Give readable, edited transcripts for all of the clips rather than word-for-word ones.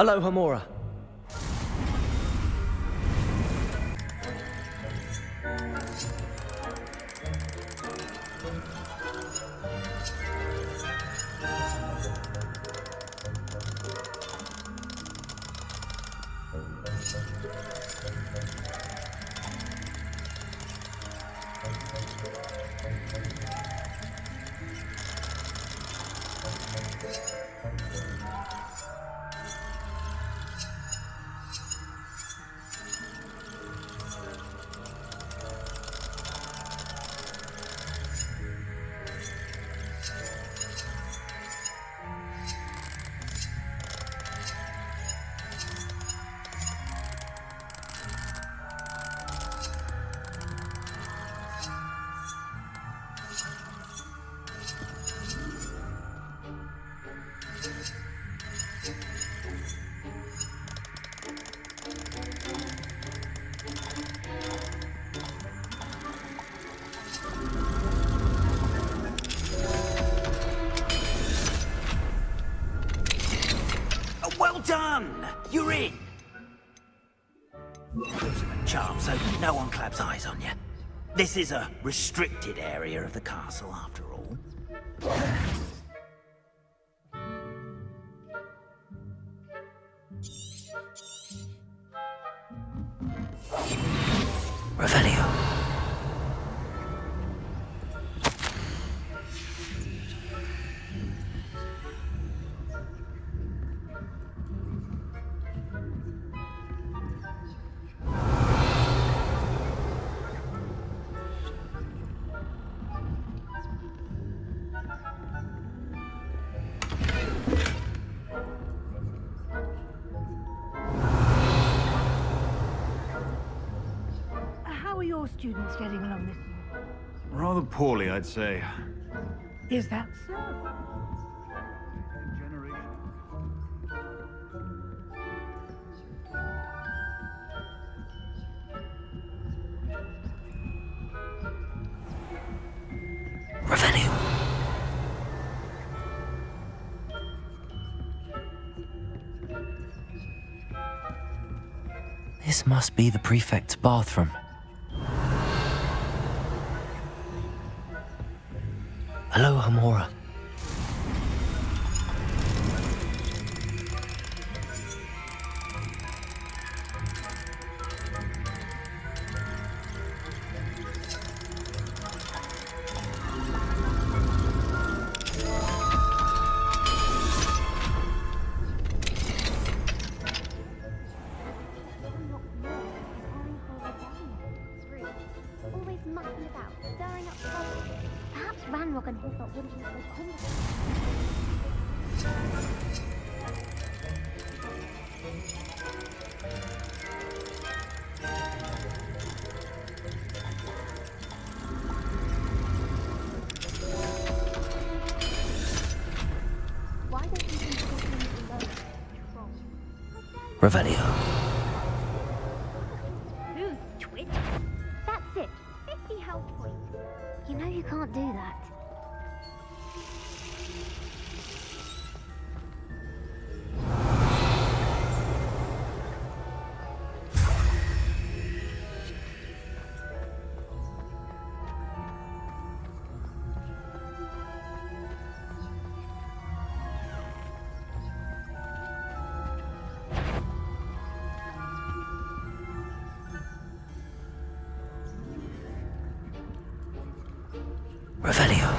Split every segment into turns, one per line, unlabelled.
Aloha Mora.
Well done! You're in! Charm, so no one claps eyes on you. This is a restricted area of the castle, after all. Revelio.
How are your students getting along this year?
Rather poorly, I'd say.
Is that so?
Revelio. This must be the prefect's bathroom. Aloha Mora.
Always mucking about, stirring up trouble. Perhaps Ranrock and Hilltop wouldn't be so competent. Why don't you think of things alone?
Revelio.
Ooh, twitch. That's it. 50 health points. You know you can't do that.
Revelio.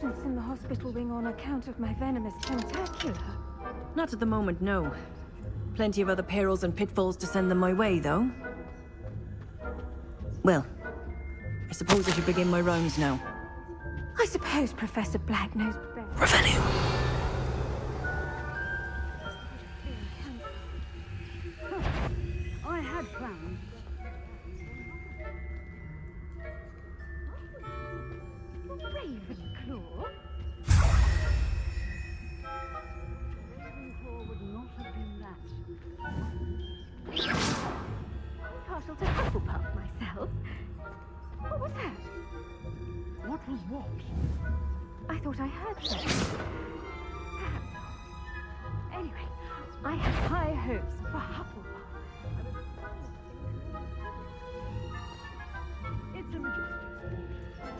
students in the hospital wing on account of my venomous tentacula?
Not at the moment, no. Plenty of other perils and pitfalls to send them my way, though. Well, I suppose I should begin my rounds now.
I suppose Professor Black knows best.
Revelio.
I had plans. Ravenclaw? Ravenclaw would not have been that. Partial to Hufflepuff myself. What was that? What was what? I thought I heard something. Perhaps not. Anyway, I have high hopes for Hufflepuff. It's a majestic sport.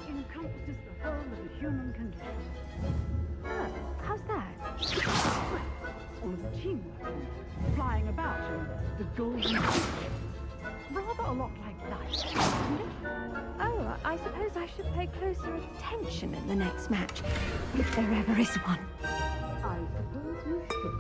It encompasses the whole of the human condition. Oh, how's that? Well, all of the teamwork and flying about and the golden bridge. Rather a lot like life, isn't it? Oh, I suppose I should pay closer attention in the next match, if there ever is one. I suppose you should.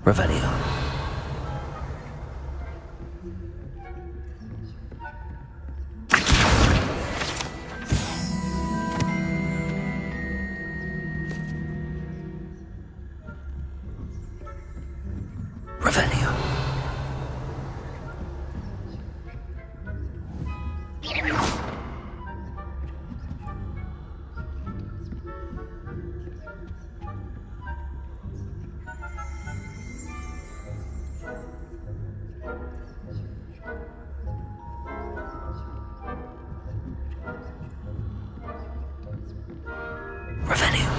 Revelio. Revelio. Revelio.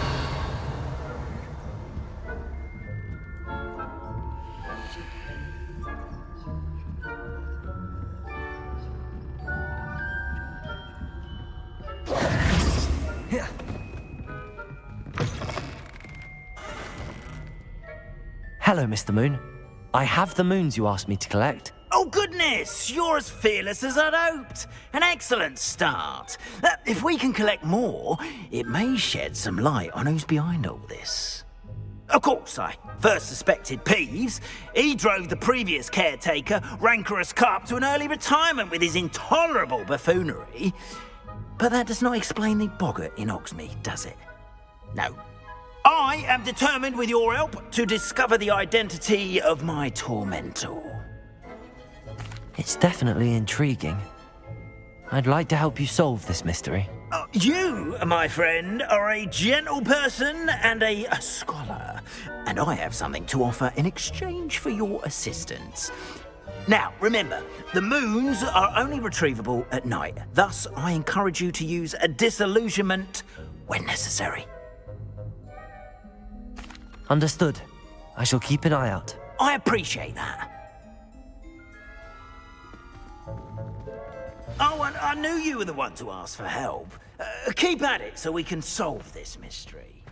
Hello, Mr. Moon. I have the moons you asked me to collect.
Oh, goodness! You're as fearless as I'd hoped. An excellent start. If we can collect more, it may shed some light on who's behind all this. Of course, I first suspected Peeves. He drove the previous caretaker, Rancorous Carp, to an early retirement with his intolerable buffoonery. But that does not explain the boggart in Hogsmeade, does it? No. I am determined, with your help, to discover the identity of my tormentor.
It's definitely intriguing. I'd like to help you solve this mystery.
You, my friend, are a gentle person and a scholar, and I have something to offer in exchange for your assistance. Now, remember, the moons are only retrievable at night. Thus, I encourage you to use a disillusionment when necessary.
Understood. I shall keep an eye out.
I appreciate that. Oh, and I knew you were the one to ask for help. Keep at it so we can solve this mystery.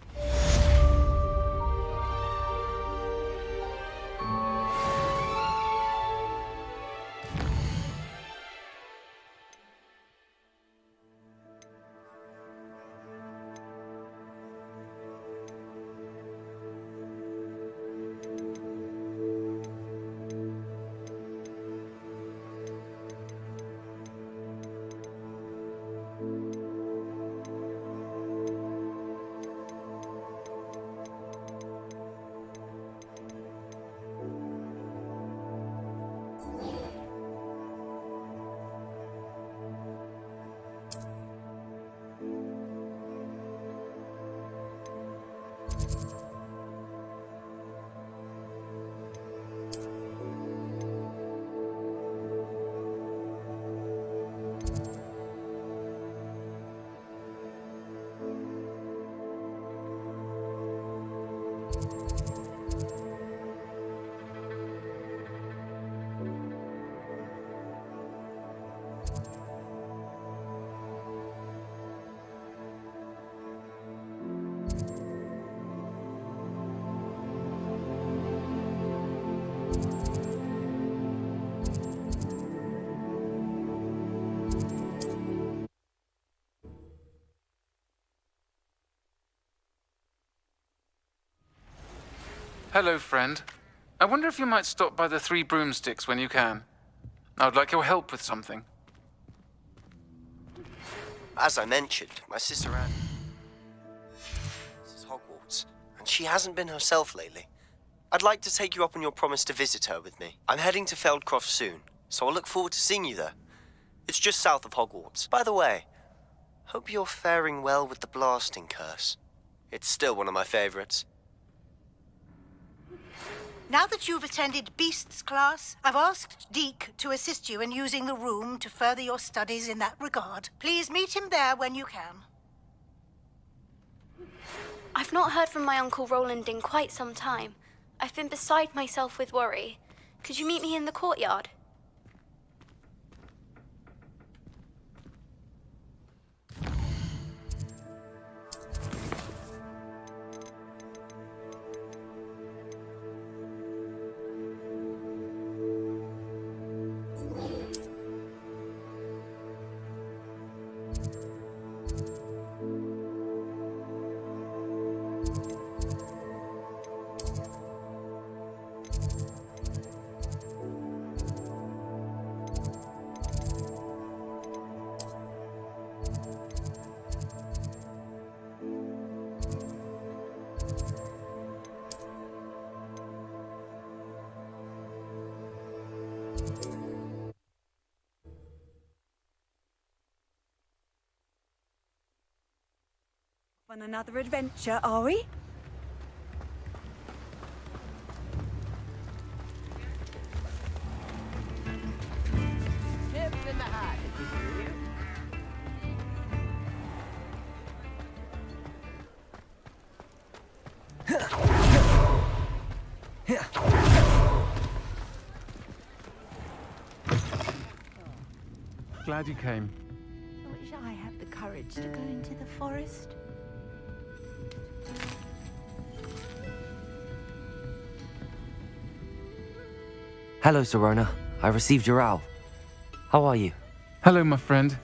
Hello, friend. I wonder if you might stop by the Three Broomsticks when you can. I would like your help with something.
As I mentioned, my sister Anne is Hogwarts, and she hasn't been herself lately. I'd like to take you up on your promise to visit her with me. I'm heading to Feldcroft soon, so I'll look forward to seeing you there. It's just south of Hogwarts. By the way, hope you're faring well with the blasting curse. It's still one of my favorites.
Now that you've attended Beasts class, I've asked Deke to assist you in using the room to further your studies in that regard. Please meet him there when you can.
I've not heard from my Uncle Roland in quite some time. I've been beside myself with worry. Could you meet me in the courtyard?
On another adventure, are we?
Glad you came.
I wish I had the courage to go into the forest.
Hello, Serona. I received your owl. How are you?
Hello, my friend.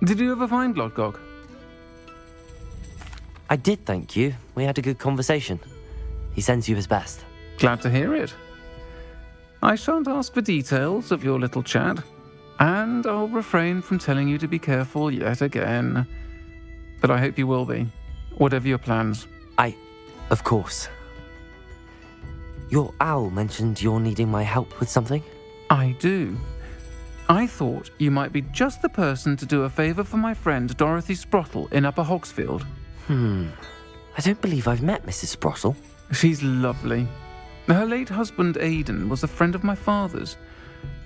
Did you ever find Lodgok?
I did, thank you. We had a good conversation. He sends you his best.
Glad to hear it. I shan't ask for details of your little chat, and I'll refrain from telling you to be careful yet again. But I hope you will be, whatever your plans.
Of course. Your owl mentioned you're needing my help with something?
I do. I thought you might be just the person to do a favour for my friend Dorothy Sprottle in Upper Hogsfield.
I don't believe I've met Mrs. Sprottle.
She's lovely. Her late husband Aidan was a friend of my father's.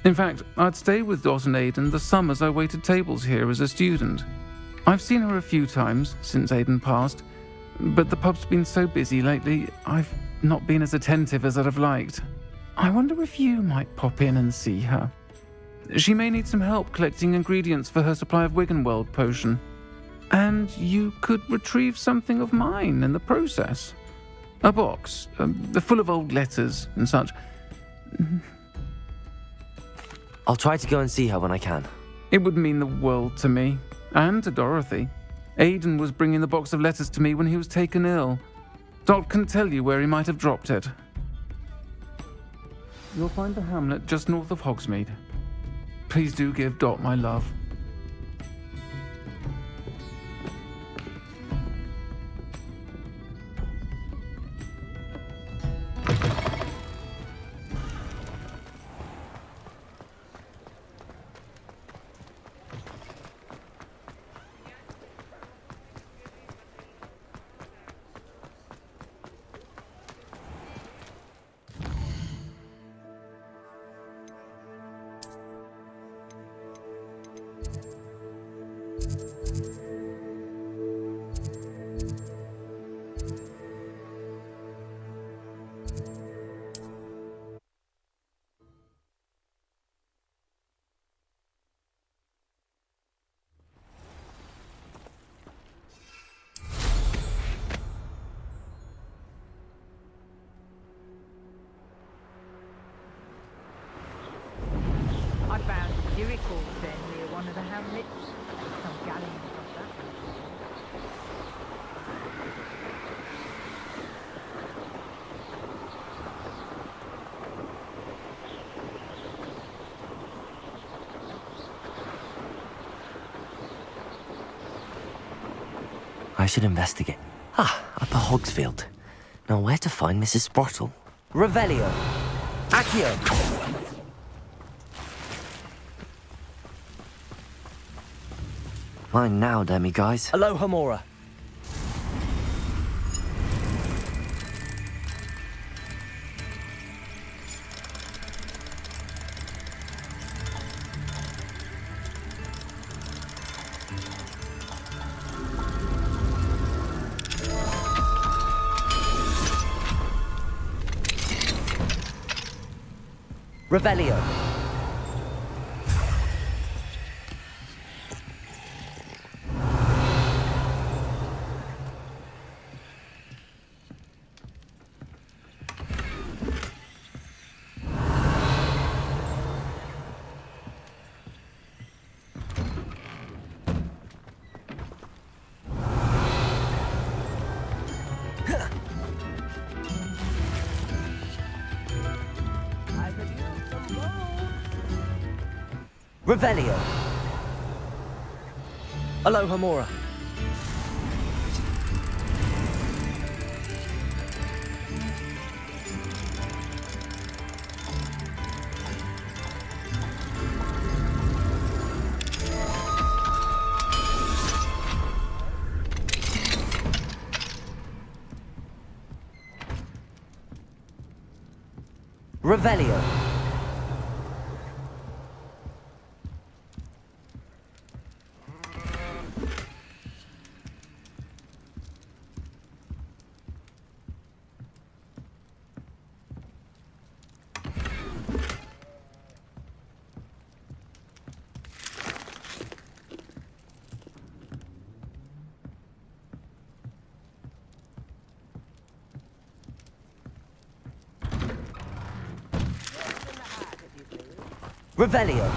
In fact, I'd stay with Dot and Aidan the summers I waited tables here as a student. I've seen her a few times since Aidan passed, but the pub's been so busy lately, I've not been as attentive as I'd have liked. I wonder if you might pop in and see her. She may need some help collecting ingredients for her supply of Wiggenweld potion. And you could retrieve something of mine in the process. A box, full of old letters and such.
I'll try to go and see her when I can.
It would mean the world to me, and to Dorothy. Aidan was bringing the box of letters to me when he was taken ill. Dot can tell you where he might have dropped it. You'll find the hamlet just north of Hogsmeade. Please do give Dot my love.
I should investigate. Upper Hogsfield. Now where to find Mrs. Sprottle? Revelio! Accio! Mine now, demiguise. Aloha Mora. Revelio. Revelio. Aloha Mora. Revelio. Revelio.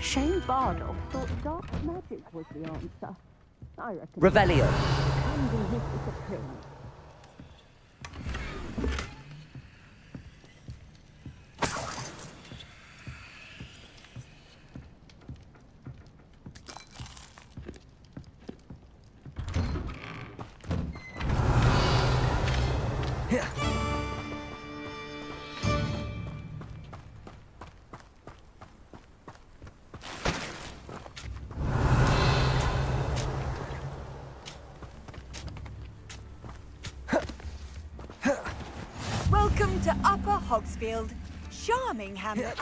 Shane Bardock thought dark magic was the answer. I reckon.
Revelio.
Ending his disappearance.
Welcome to Upper Hogsfield. Charming hamlet.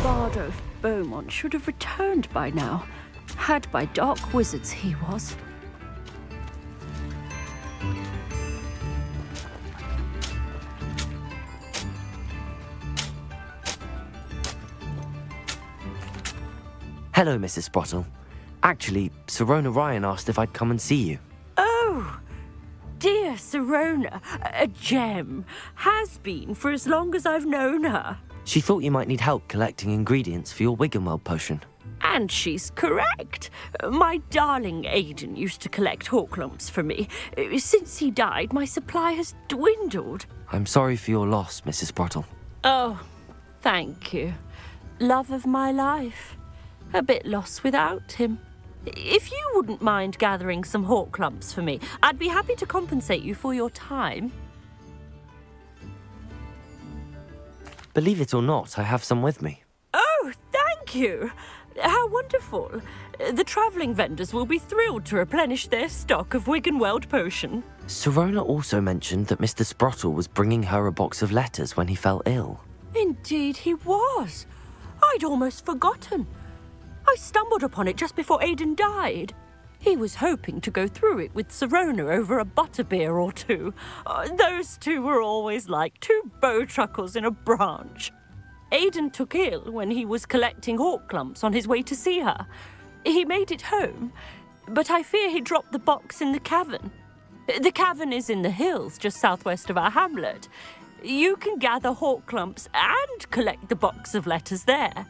Bardo Beaumont should have returned by now. Had by dark wizards he was.
Hello, Mrs. Sprottle. Actually, Sirona Ryan asked if I'd come and see you.
Oh, dear Sirona, a gem. Has been for as long as I've known her.
She thought you might need help collecting ingredients for your Wiggenweld potion.
And she's correct. My darling Aidan used to collect hawk lumps for me. Since he died, my supply has dwindled.
I'm sorry for your loss, Mrs. Sprottle.
Oh, thank you. Love of my life. A bit lost without him. If you wouldn't mind gathering some hawk lumps for me, I'd be happy to compensate you for your time.
Believe it or not, I have some with me.
Oh, thank you. How wonderful. The travelling vendors will be thrilled to replenish their stock of Wiggenweld potion.
Sirona also mentioned that Mr. Sprottle was bringing her a box of letters when he fell ill.
Indeed he was. I'd almost forgotten. I stumbled upon it just before Aidan died. He was hoping to go through it with Sirona over a butterbeer or two. Those two were always like two bowtruckles in a branch.
Aiden took ill when he was collecting hawk clumps on his way to see her. He made it home, but I fear he dropped the box in the cavern. The cavern is in the hills just southwest of our hamlet. You can gather hawk clumps and collect the box of letters there.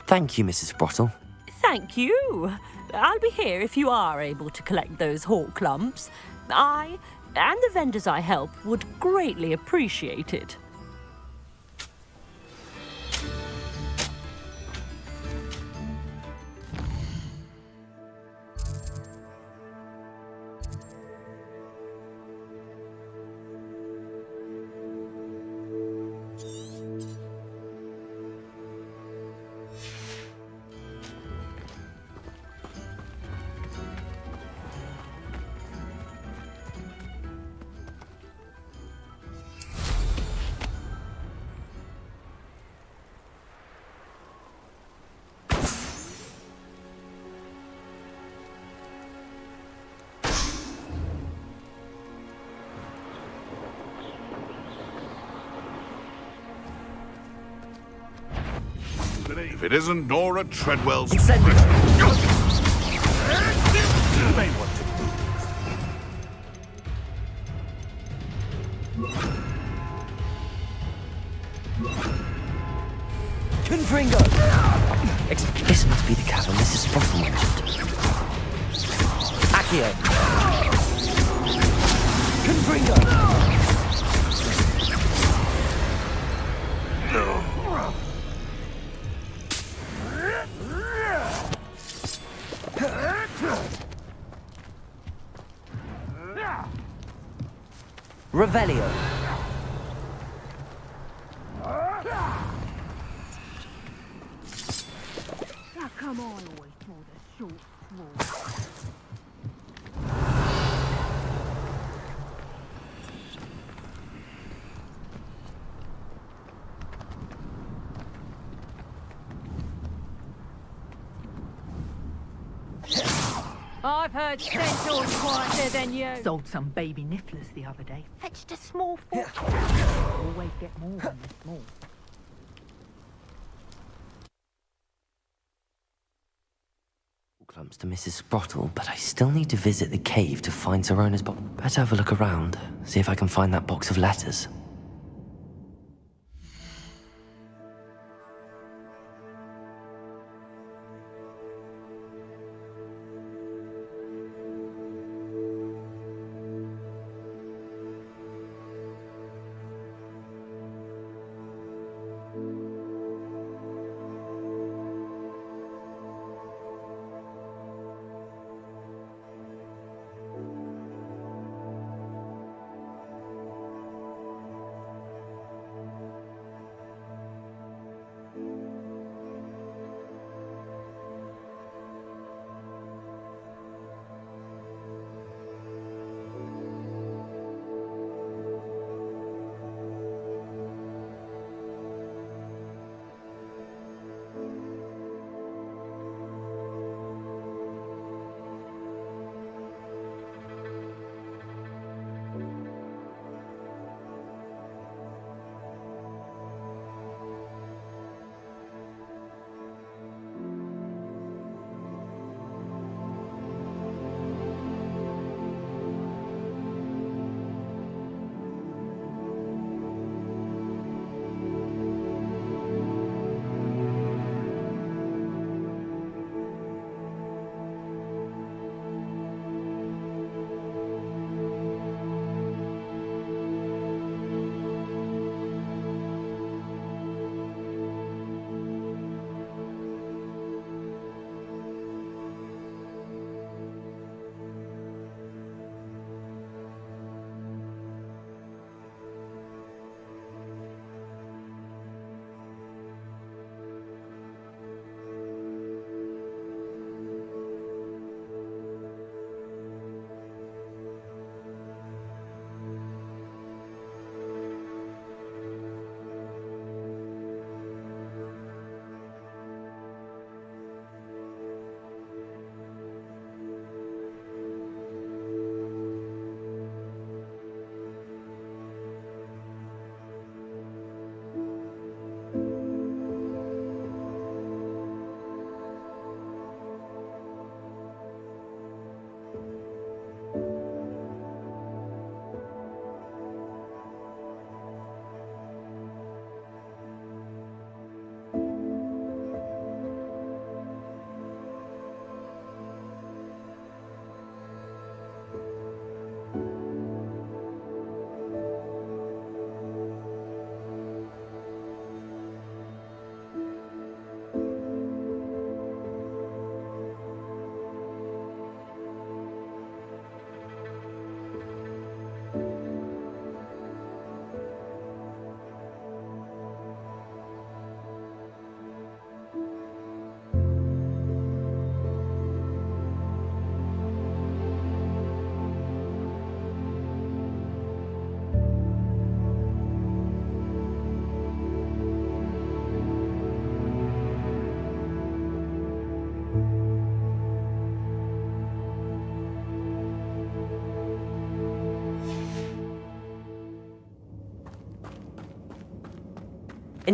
Thank you, Mrs. Sprottle.
Thank you. I'll be here if you are able to collect those hawk clumps. I and the vendors I help would greatly appreciate it.
If it isn't Nora Treadwell's...
Incendio!
You may want to...
Confringo! This must be the cavern Mrs. Sprottle mentioned. Accio! Confringo! Revelio.
Now come on, always for the short straw. I've heard Centaur's quieter than you. Sold some baby nifflers the other day. Fetched a small fortune. Always get more when they're small.
Clumps to Mrs. Sprottle, but I still need to visit the cave to find Zerona's box. Better have a look around, see if I can find that box of letters.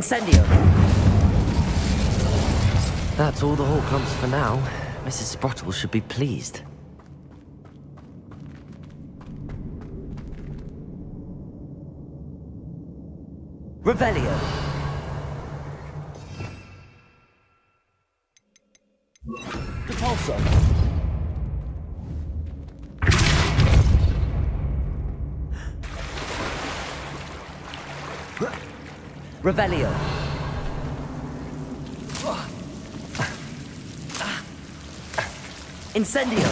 Incendio! That's all the Horcrux for now. Mrs. Sprottle should be pleased. Revelio! Repulso! Revelio! Incendio!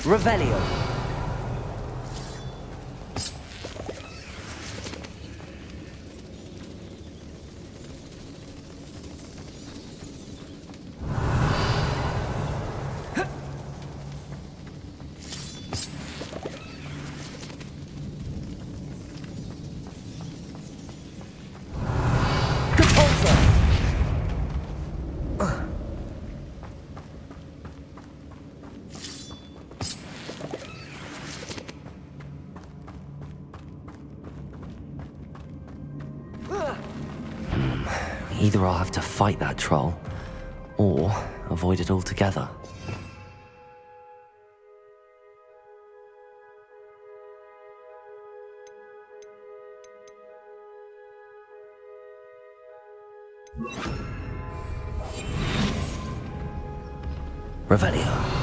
Revelio! Either I'll have to fight that troll, or avoid it altogether. Revelio.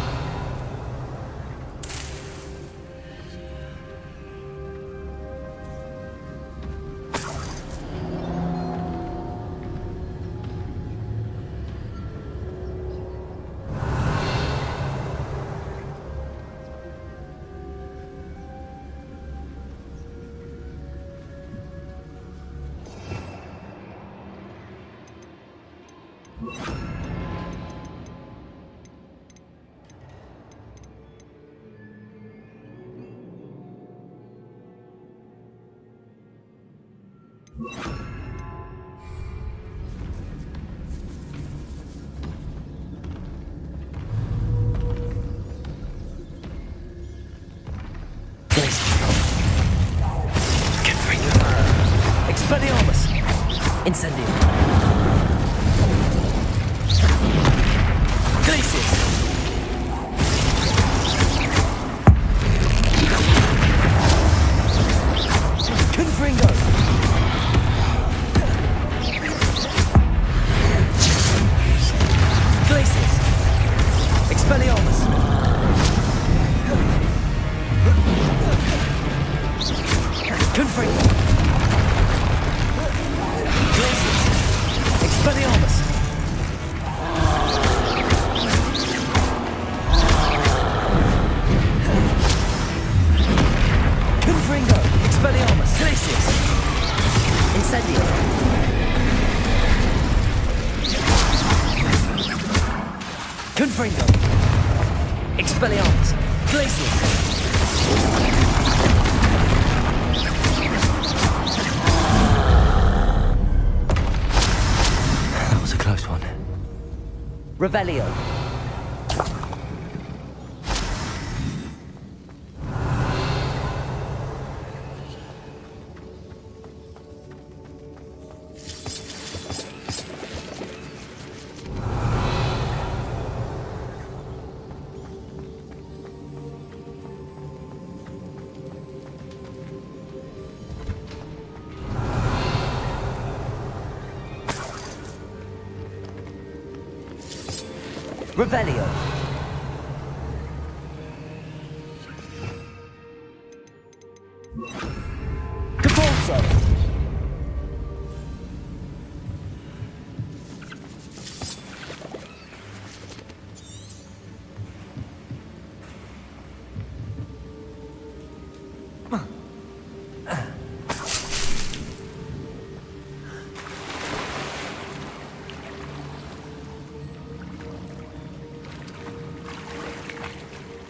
Expelliarmus! Incendio! Glacius! Confringo! Glacius! Expelliarmus! Confringo! Expelliarmus! Confringo! Expelliarmus! Glacius! Incendio! Confringo! Expelliarmus! Glacius! Close one. Revelio. Revelio. Capulso.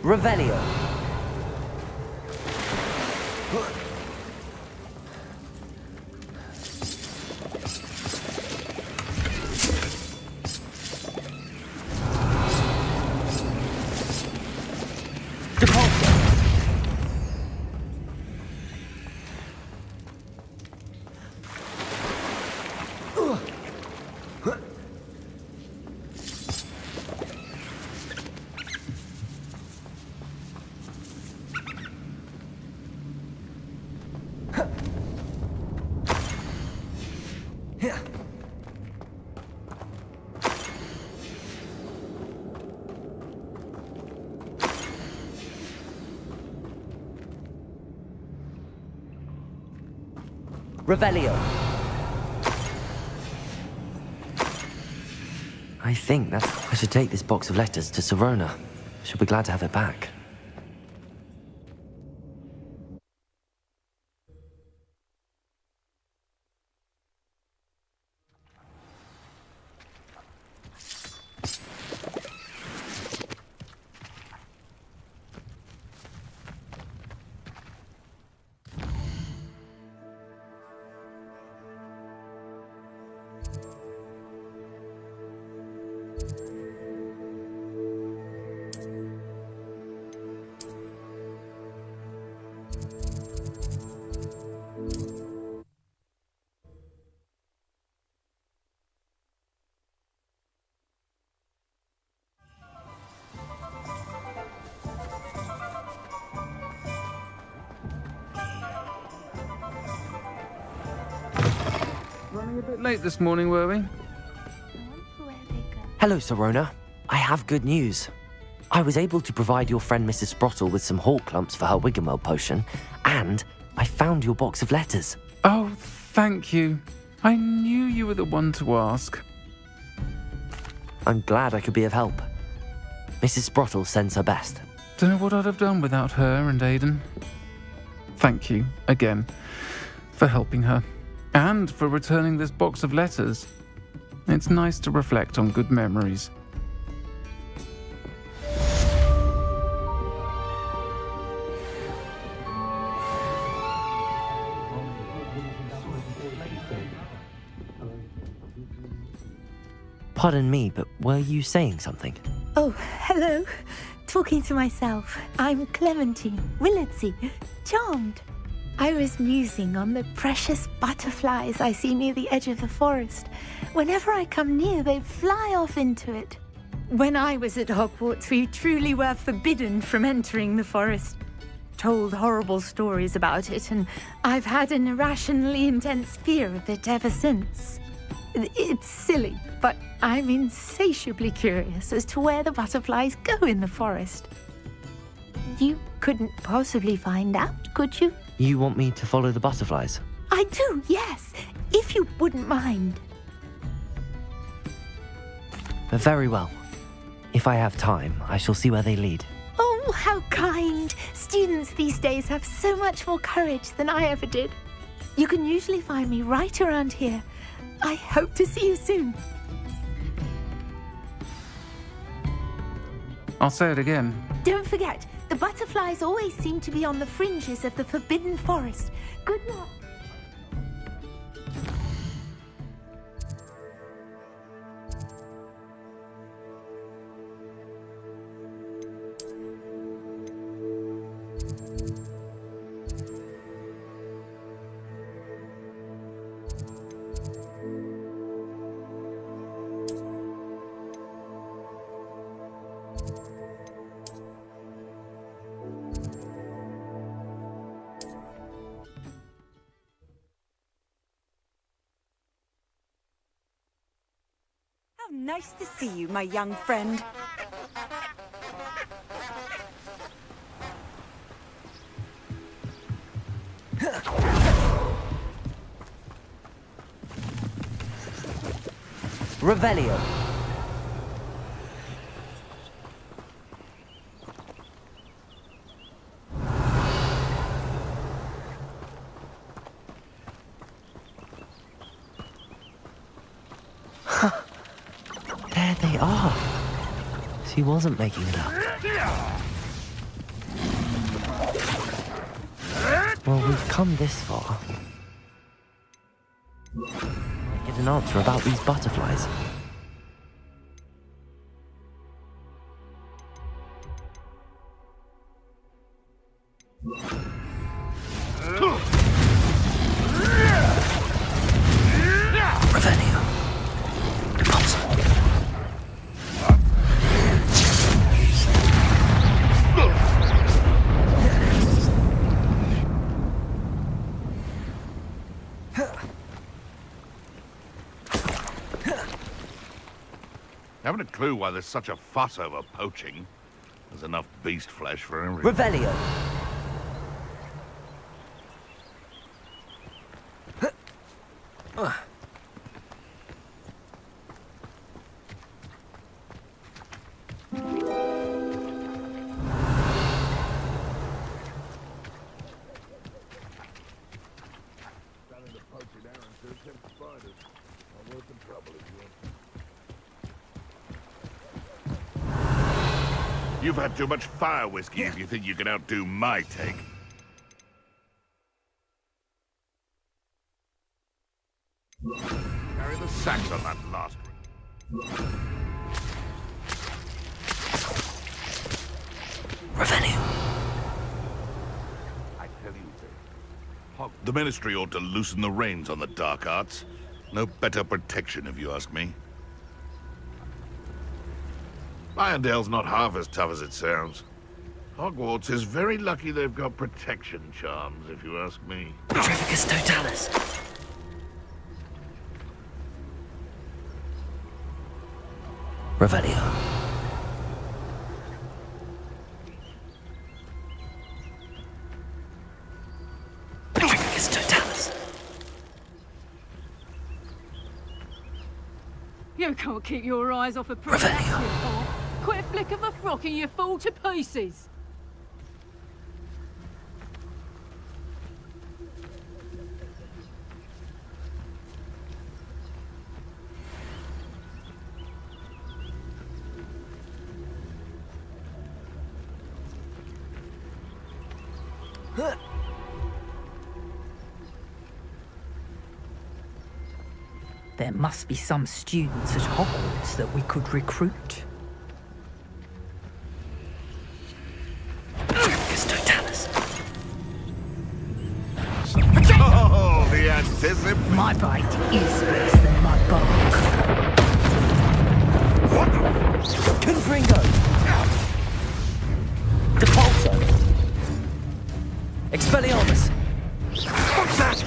Revelio. Revelio. I think that I should take this box of letters to Sirona. She'll be glad to have it back.
Running a bit late this morning, were we?
Hello, Sirona. I have good news. I was able to provide your friend Mrs. Sprottle with some hawk clumps for her Wiggenweld potion, and I found your box of letters.
Oh, thank you. I knew you were the one to ask.
I'm glad I could be of help. Mrs. Sprottle sends her best.
Don't know what I'd have done without her and Aidan. Thank you, again, for helping her. And for returning this box of letters. It's nice to reflect on good memories.
Pardon me, but were you saying something?
Oh, hello. Talking to myself. I'm Clementine Willardsey. Charmed. I was musing on the precious butterflies I see near the edge of the forest. Whenever I come near, they fly off into it. When I was at Hogwarts, we truly were forbidden from entering the forest. Told horrible stories about it, and I've had an irrationally intense fear of it ever since. It's silly, but I'm insatiably curious as to where the butterflies go in the forest. You couldn't possibly find out, could you?
You want me to follow the butterflies?
I do, yes, if you wouldn't mind.
Very well. If I have time, I shall see where they lead.
Oh, how kind! Students these days have so much more courage than I ever did. You can usually find me right around here. I hope to see you soon.
I'll say it again.
Don't forget, the butterflies always seem to be on the fringes of the Forbidden Forest. Good luck.
How nice to see you, my young friend.
Revelio. There they are. She wasn't making it up. Well, we've come this far. I get an answer about these butterflies.
Haven't a clue why there's such a fuss over poaching. There's enough beast flesh for everyone.
Revelio.
You've had too much fire whiskey if you think you can outdo my take. Carry the sacks on that last one.
Revenue.
I tell you, the Ministry ought to loosen the reins on the dark arts. No better protection, if you ask me. Irondale's not half as tough as it sounds. Hogwarts is very lucky they've got protection charms, if you ask me.
Trevicus Totalis. Revelio. Trevicus Totalis.
You can't keep your eyes off a pretty active. Quick flick of a frock and you fall to pieces.
There must be some students at Hogwarts that we could recruit.
Oh, the anticipation!
My bite is worse than my bark.
Confringo. Depulso. Expelliarmus. What's that?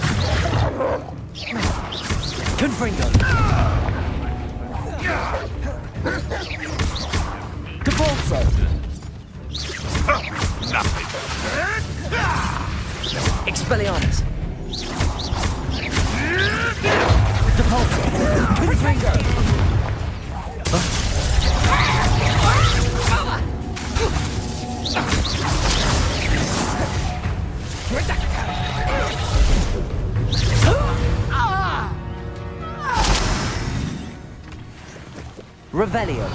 Confringo. Depulso.
Nothing.
Expelliarmus. Depulso. Confringo. Revelio.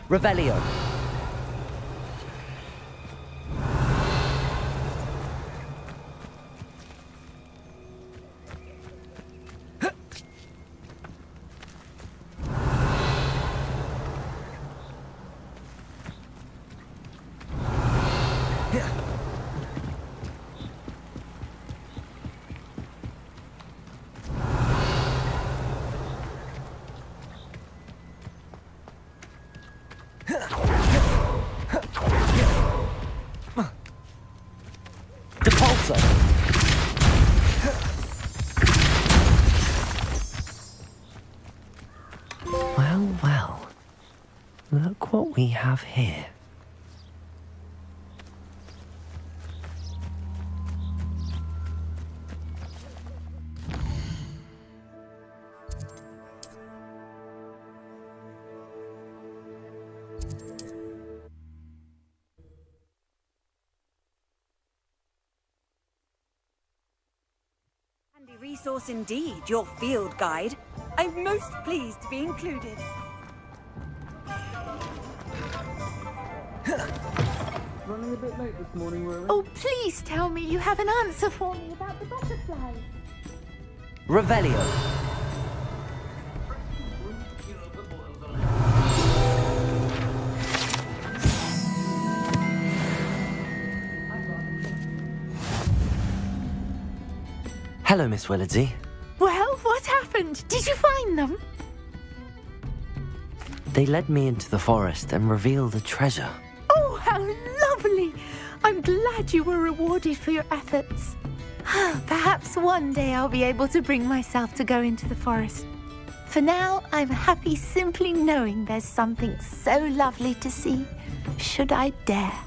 Revelio. Well. Look what we have here.
Handy resource indeed, your field guide. I'm most pleased to be included.
Running a bit late this morning, Rowan.
Oh, please tell me you have an answer for me about the butterflies.
Revelio. Hello, Miss Wizardry.
Well, what happened? Did you find them?
They led me into the forest and revealed a treasure.
Oh, how lovely! I'm glad you were rewarded for your efforts. Perhaps one day I'll be able to bring myself to go into the forest. For now, I'm happy simply knowing there's something so lovely to see, should I dare.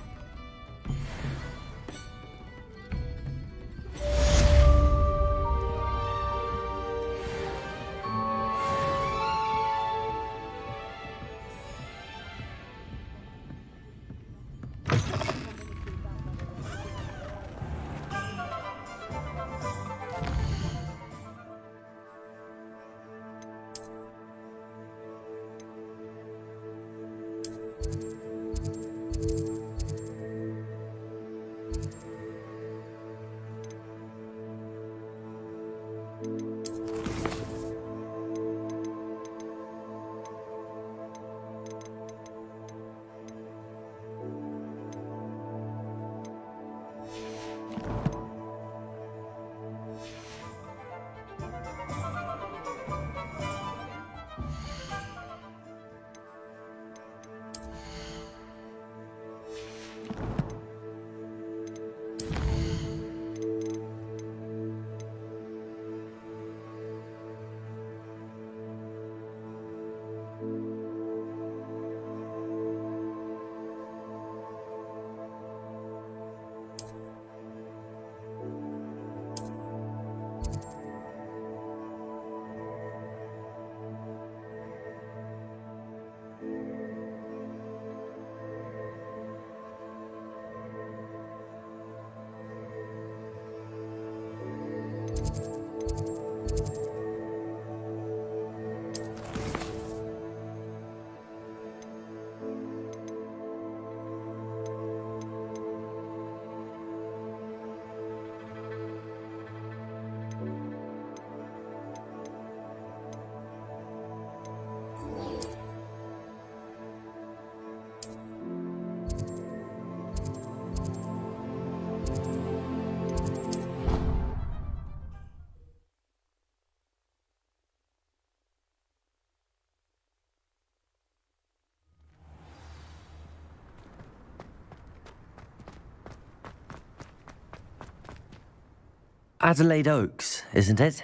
Adelaide Oaks, isn't it?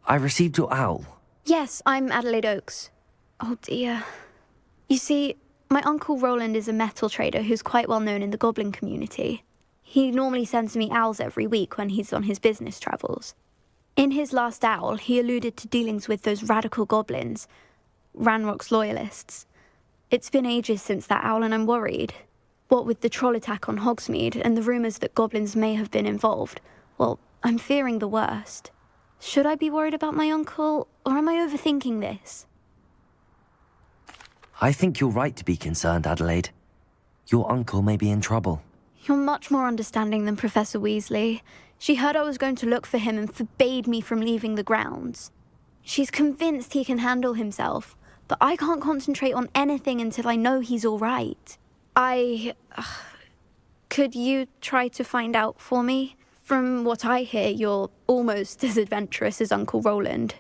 I received your owl.
Yes, I'm Adelaide Oaks. Oh dear. You see, my Uncle Roland is a metal trader who's quite well known in the goblin community. He normally sends me owls every week when he's on his business travels. In his last owl, he alluded to dealings with those radical goblins, Ranrock's loyalists. It's been ages since that owl and I'm worried. What with the troll attack on Hogsmeade and the rumours that goblins may have been involved, well, I'm fearing the worst. Should I be worried about my uncle, or am I overthinking this?
I think you're right to be concerned, Adelaide. Your uncle may be in trouble.
You're much more understanding than Professor Weasley. She heard I was going to look for him and forbade me from leaving the grounds. She's convinced he can handle himself, but I can't concentrate on anything until I know he's all right. Could you try to find out for me? From what I hear, you're almost as adventurous as Uncle Roland.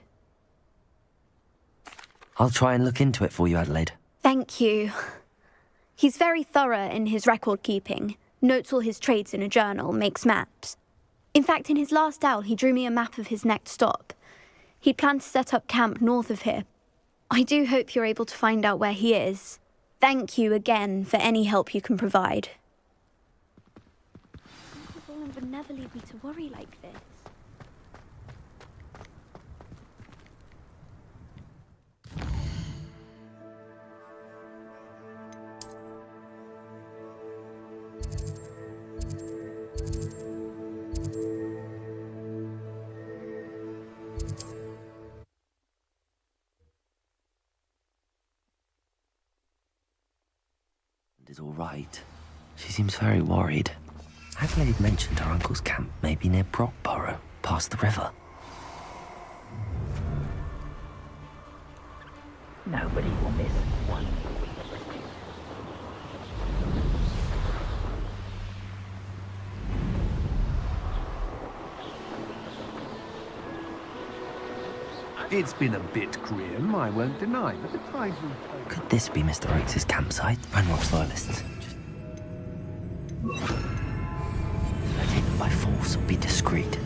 I'll try and look into it for you, Adelaide.
Thank you. He's very thorough in his record keeping, notes all his trades in a journal, makes maps. In fact, in his last owl, he drew me a map of his next stop. He'd planned to set up camp north of here. I do hope you're able to find out where he is. Thank you again for any help you can provide. Roland would never leave me to worry like this.
Is all right. She seems very worried. Adelaide mentioned her uncle's camp may be near Brockborough, past the river.
Nobody will miss one.
It's been a bit grim, I won't deny, but the tides will...
Could this be Mr. Oakes' campsite? Ranrock's loyalists. Should I take them by force or be discreet?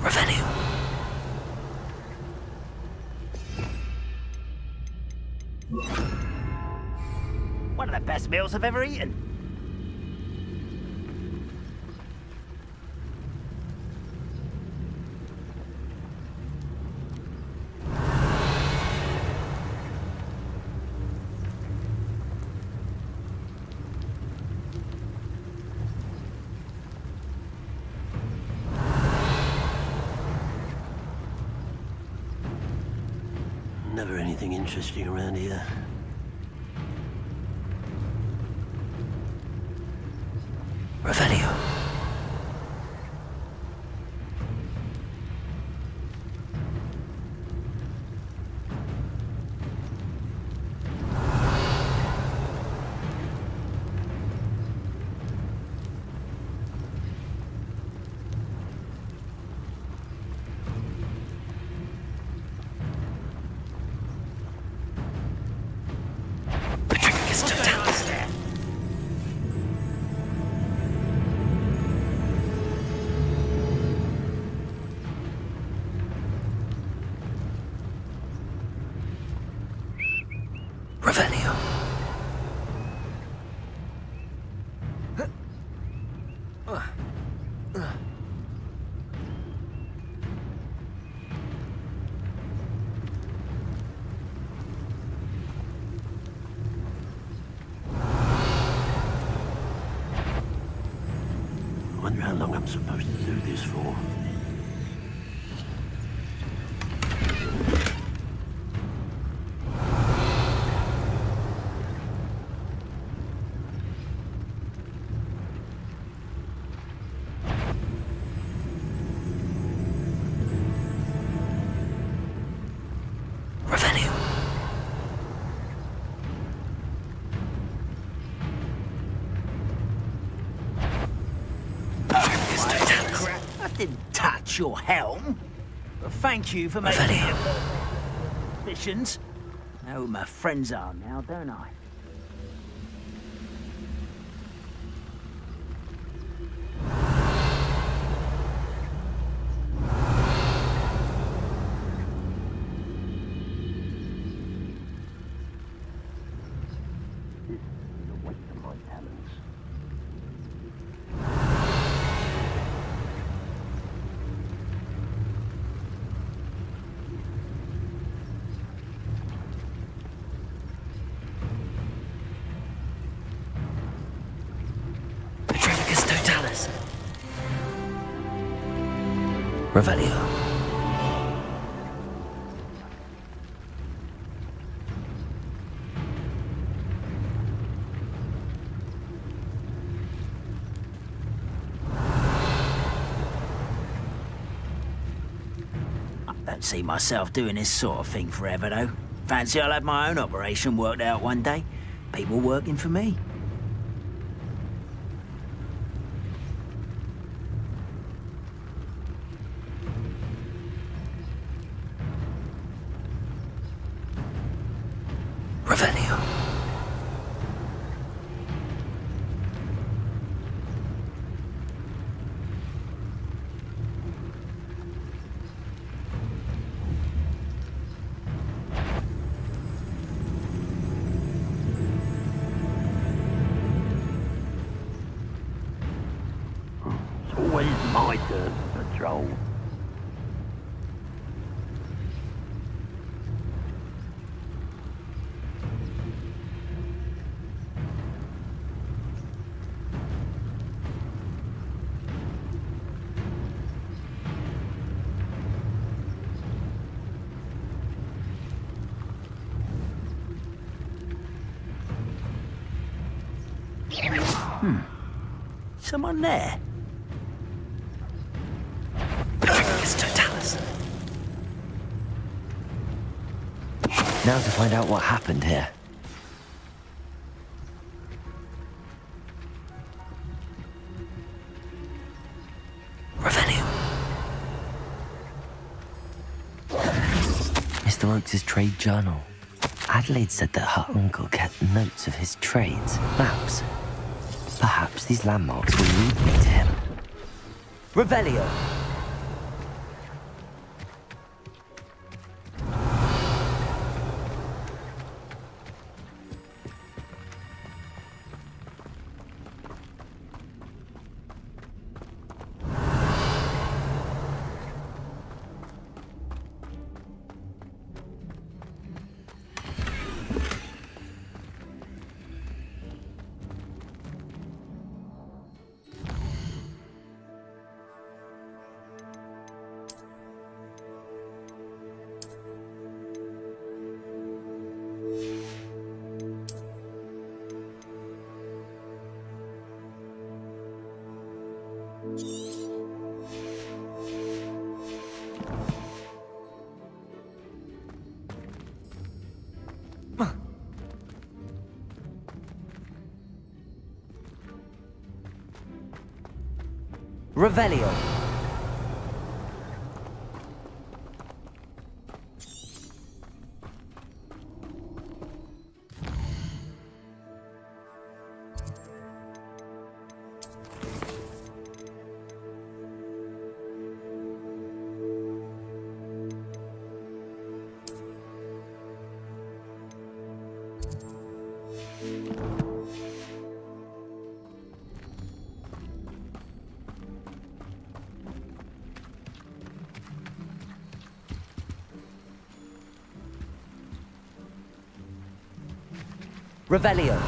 Revelio.
One of the best meals I've ever eaten.
Never anything interesting around here.
Revelio. Revelio.
I wonder how long I'm supposed to do this for.
Revelio.
I didn't touch your helm. But thank you for making it missions. I know who my friends are now, don't I?
Revelio.
I don't see myself doing this sort of thing forever, though. Fancy I'll have my own operation worked out one day. People working for me.
Revelio.
It's always my turn to patrol.
Someone there?
Now to find out what happened here. Revelio. Mr. Oakes' trade journal. Adelaide said that her uncle kept notes of his trades, maps. Perhaps these landmarks will lead me to him. Revelio! Revelio. Revelio.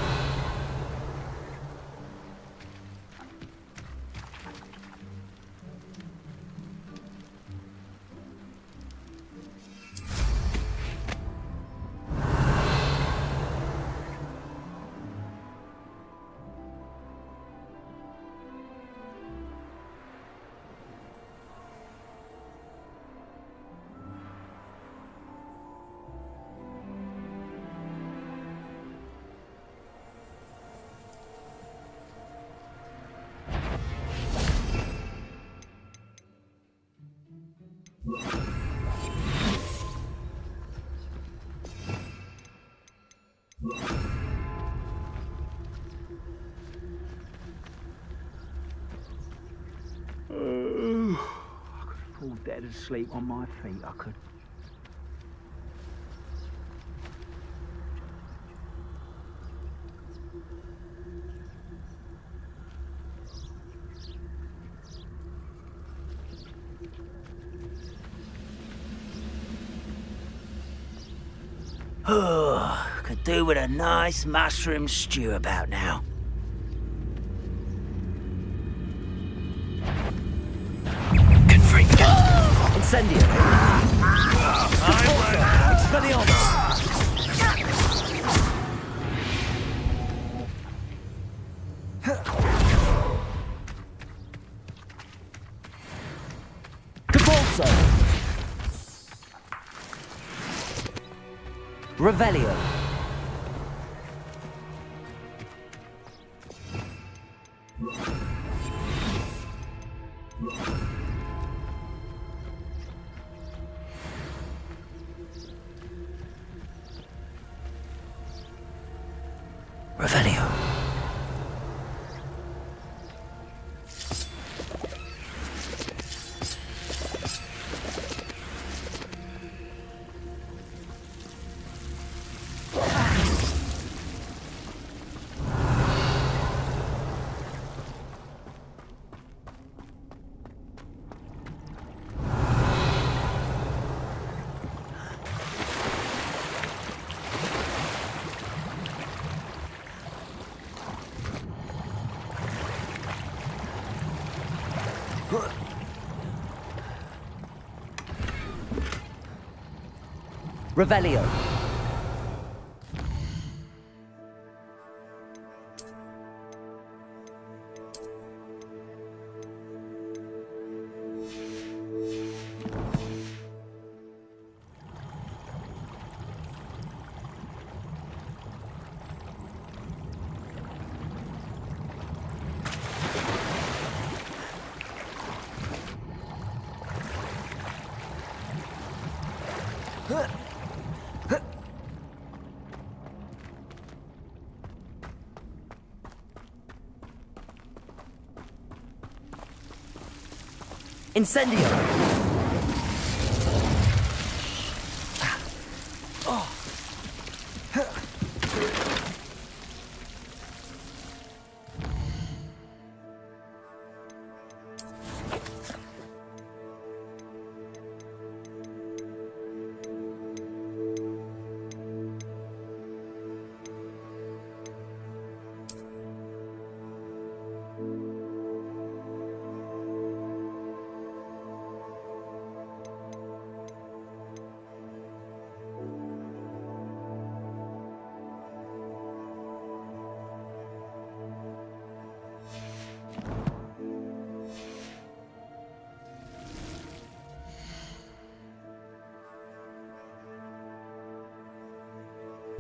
Fall dead asleep on my feet, I could.
Could do with a nice mushroom stew about now.
Incendio! Expelliarmus! Convulso! Revelio! Revelio. Revelio. Incendio!